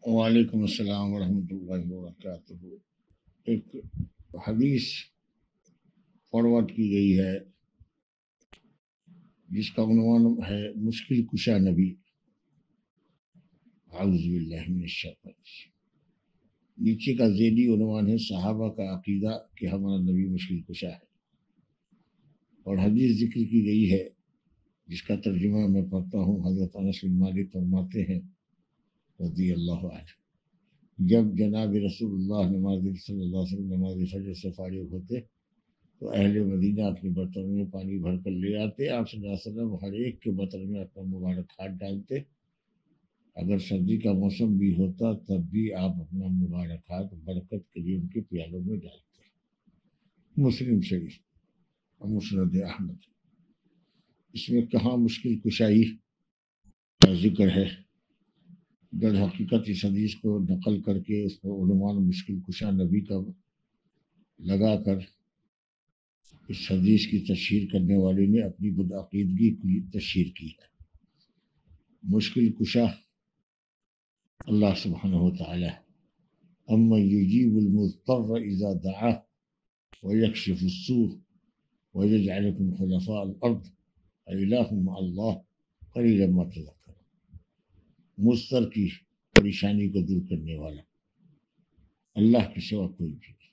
وعلیکم السلام ورحمۃ اللہ وبرکاتہ۔ ایک حدیث فارورڈ کی گئی ہے جس کا عنوان ہے مشکل کشا نبی۔ اعوذ باللہ من الشیطان الرجیم۔ نیچے کا ذیلی عنوان ہے صحابہ کا عقیدہ کہ ہمارا نبی مشکل کشا ہے، اور حدیث ذکر کی گئی ہے جس کا ترجمہ میں پڑھتا ہوں۔ حضرت انس بن مالک فرماتے ہیں رضی اللہ عنہ، جب جناب رسول اللہ صلی اللہ علیہ وسلم نماز فجر سے فارغ ہوتے تو اہل مدینہ اپنے برتنوں میں پانی بھر کر لے آتے۔ آپ صلی اللہ علیہ وسلم ہر ایک کے برتن میں اپنا مبارک ہاتھ ڈالتے۔ اگر سردی کا موسم بھی ہوتا تب بھی آپ اپنا مبارک ہاتھ برکت کے لیے ان کے پیالوں میں ڈالتے۔ مسلم شریف اور مسند احمد۔ اس میں کہاں مشکل کشائی کا ذکر ہے؟ در حقیقت اس حدیث کو نقل کر کے اس پر عنوان مشکل کشا نبی کا لگا کر اس حدیث کی تشہیر کرنے والے نے اپنی بدعقیدگی کی تشہیر کی ہے۔ مشکل کشا اللہ سبحانہ وتعالی امن یجیب المضطر اذا دعاه ویکشف السوء ویجعلکم خلفاء الارض االہ مع اللہ قلیلا ما تذکرون۔ مضطر کی پریشانی کو دور کرنے والا اللہ کے سوا کوئی بھی نہیں۔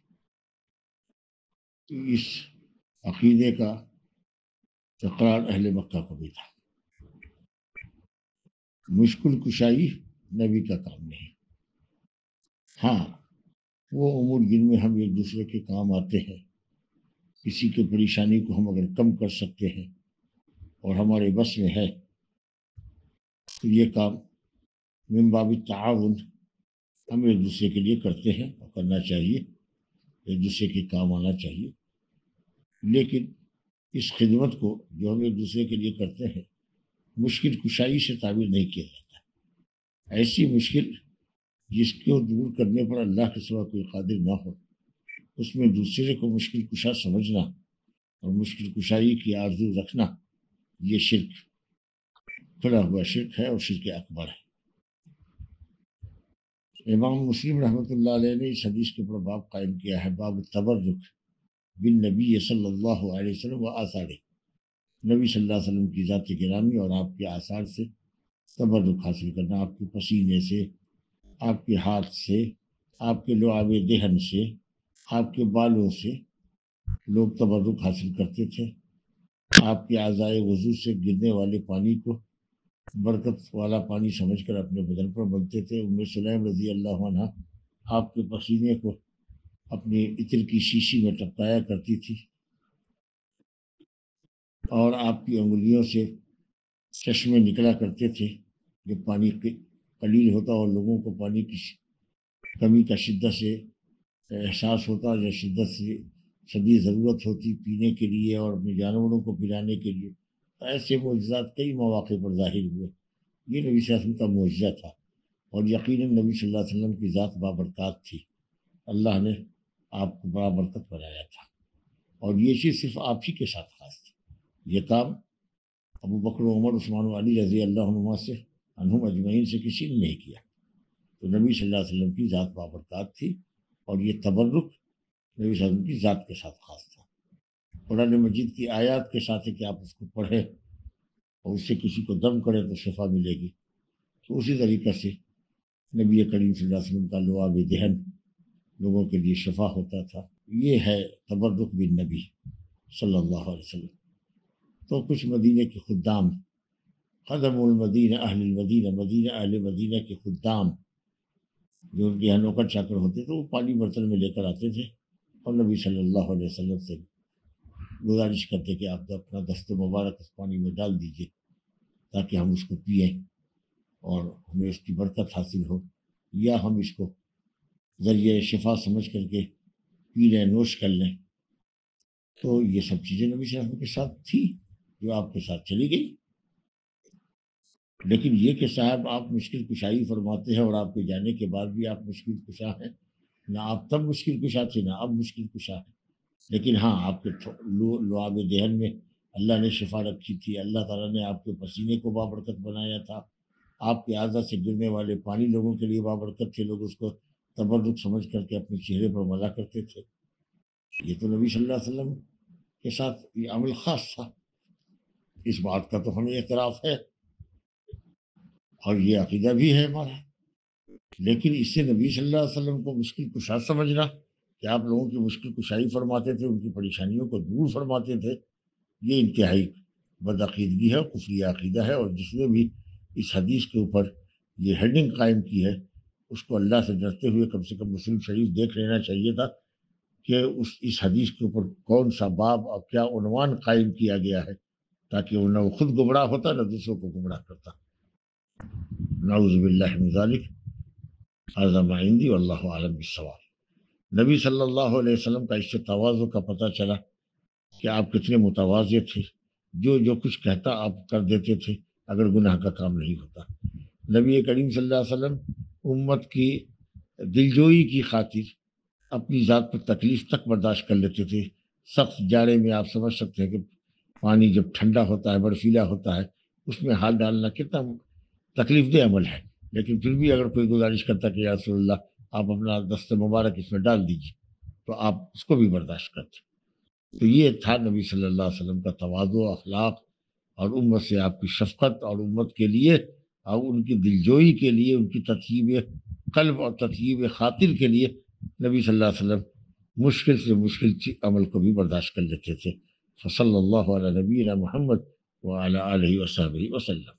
اس عقیدے کا اقرار اہل مکہ کو بھی تھا۔ مشکل کشائی نبی کا کام نہیں۔ ہاں، وہ امور جن میں ہم ایک دوسرے کے کام آتے ہیں، کسی کی پریشانی کو ہم اگر کم کر سکتے ہیں اور ہمارے بس میں ہے تو یہ کام من باب التعاون ہم ایک دوسرے کے لیے کرتے ہیں اور کرنا چاہیے، ایک دوسرے کے کام آنا چاہیے۔ لیکن اس خدمت کو جو ہم ایک دوسرے کے لیے کرتے ہیں مشکل کشائی سے تعبیر نہیں کیا جاتا۔ ایسی مشکل جس کو دور کرنے پر اللہ کے سوا کوئی قادر نہ ہو، اس میں دوسرے کو مشکل کشا سمجھنا اور مشکل کشائی کی آرزو رکھنا، یہ شرک، کھلا ہوا شرک ہے اور شرک اکبر ہے۔ امام مسلم رحمۃ اللہ علیہ نے اس حدیث کے اوپر باب قائم کیا ہے، باب التبرک بالنبی صلی اللہ علیہ وسلم و آثارہ۔ نبی صلی اللہ علیہ وسلم کی ذات گرامی اور آپ کے آثار سے تبرک حاصل کرنا، آپ کے پسینے سے، آپ کے ہاتھ سے، آپ کے لعاب دہن سے، آپ کے بالوں سے لوگ تبرک حاصل کرتے تھے۔ آپ کے اعضائے وضو سے گرنے والے پانی کو برکت والا پانی سمجھ کر اپنے بدن پر ملتے تھے۔ ام سلیم رضی اللہ عنہ آپ کے پسینے کو اپنی عطر کی شیشی میں ٹپکایا کرتی تھی، اور آپ کی انگلیوں سے چشمے نکلا کرتے تھے۔ جب پانی قلیل ہوتا اور لوگوں کو پانی کی کمی کا شدت سے احساس ہوتا یا شدت سے شدید ضرورت ہوتی پینے کے لیے اور اپنے جانوروں کو پلانے کے لیے، ایسے معجزات کئی مواقع پر ظاہر ہوئے۔ یہ نبی صلی اللہ علیہ وسلم کا معجزہ تھا، اور یقیناً نبی صلی اللہ علیہ وسلم کی ذات بابرکات تھی۔ اللہ نے آپ کو بڑا برکت بنایا تھا، اور یہ چیز صرف آپ ہی کے ساتھ خاص تھی۔ یہ کام ابو بکر و عمر عثمان و علی رضی اللہ عنہم اجمعین سے کسی نے نہیں کیا۔ تو نبی صلی اللہ علیہ وسلم کی ذات بابرکات تھی، اور یہ تبرک نبی صلی اللہ علیہ وسلم کی ذات کے ساتھ خاص تھا۔ قرآن مجید کی آیات کے ساتھ ہے کہ آپ اس کو پڑھیں اور اس سے کسی کو دم کرے تو شفا ملے گی۔ تو اسی طریقے سے نبی کریم صلی اللہ علیہ وسلم کا لعاب دہن لوگوں کے لیے شفا ہوتا تھا۔ یہ ہے تبرک بالنبی صلی اللہ علیہ وسلم۔ تو کچھ مدینہ کے خدام، خدم المدینہ اہل المدینہ، مدینہ اہل مدینہ کے خدام جو ان کے یہاں نوکر چاکر ہوتے تھے، وہ پانی برتن میں لے کر آتے تھے اور نبی صلی اللہ علیہ وسلم سے گزارش کرتے کہ آپ اپنا دست مبارک اس پانی میں ڈال دیجئے تاکہ ہم اس کو پئیں اور ہمیں اس کی برکت حاصل ہو، یا ہم اس کو ذریعہ شفا سمجھ کر کے پی لیں، نوش کر لیں۔ تو یہ سب چیزیں نبی صلی اللہ علیہ وسلم کے ساتھ تھی جو آپ کے ساتھ چلی گئی۔ لیکن یہ کہ صاحب آپ مشکل کشائی فرماتے ہیں اور آپ کے جانے کے بعد بھی آپ مشکل کشا ہیں، نہ آپ تب مشکل کشا تھے نہ اب مشکل کشا ہے۔ لیکن ہاں، آپ کے لعاب دہن میں اللہ نے شفا رکھی تھی، اللہ تعالیٰ نے آپ کے پسینے کو بابرکت بنایا تھا، آپ کے اعضا سے گرنے والے پانی لوگوں کے لیے بابرکت تھے، لوگ اس کو تبرک سمجھ کر کے اپنے چہرے پر ملا کرتے تھے۔ یہ تو نبی صلی اللہ علیہ وسلم کے ساتھ یہ عمل خاص تھا، اس بات کا تو ہمیں اعتراف ہے اور یہ عقیدہ بھی ہے ہمارا۔ لیکن اس سے نبی صلی اللہ علیہ وسلم کو مشکل کشا سمجھنا کہ آپ لوگوں کی مشکل کشائی فرماتے تھے، ان کی پریشانیوں کو دور فرماتے تھے، یہ انتہائی بدعقیدگی ہے اور کفری عقیدہ ہے۔ اور جس نے بھی اس حدیث کے اوپر یہ ہیڈنگ قائم کی ہے، اس کو اللہ سے ڈرتے ہوئے کم سے کم مسلم شریف دیکھ لینا چاہیے تھا کہ اس حدیث کے اوپر کون سا باب اور کیا عنوان قائم کیا گیا ہے، تاکہ وہ نہ وہ خود گمراہ ہوتا نہ دوسروں کو گمراہ کرتا۔ نعوذ باللہ من ذالک، ھذا ما عندی واللہ اعلم بالصواب۔ نبی صلی اللہ علیہ وسلم کا اس سے تواضع کا پتہ چلا کہ آپ کتنے متواضع تھے، جو کچھ کہتا آپ کر دیتے تھے اگر گناہ کا کام نہیں ہوتا۔ نبی کریم صلی اللہ علیہ وسلم امت کی دلجوئی کی خاطر اپنی ذات پر تکلیف تک برداشت کر لیتے تھے۔ سخت جاڑے میں آپ سمجھ سکتے ہیں کہ پانی جب ٹھنڈا ہوتا ہے، برفیلا ہوتا ہے، اس میں ہاتھ ڈالنا کتنا تکلیف دہ عمل ہے، لیکن پھر بھی اگر کوئی گزارش کرتا کہ یا رسول اللہ آپ اپنا دست مبارک اس میں ڈال دیجیے تو آپ اس کو بھی برداشت کرتے۔ تو یہ تھا نبی صلی اللہ علیہ وسلم کا تواضع، اخلاق، اور امت سے آپ کی شفقت، اور امت کے لیے اور ان کی دلجوئی کے لیے، ان کی تطیب قلب اور تطیب خاطر کے لیے نبی صلی اللہ علیہ وسلم مشکل سے مشکل عمل کو بھی برداشت کر لیتے تھے۔ فصلی اللہ علیہ نبینا محمد وعلی آلہ وصحبہ وسلم۔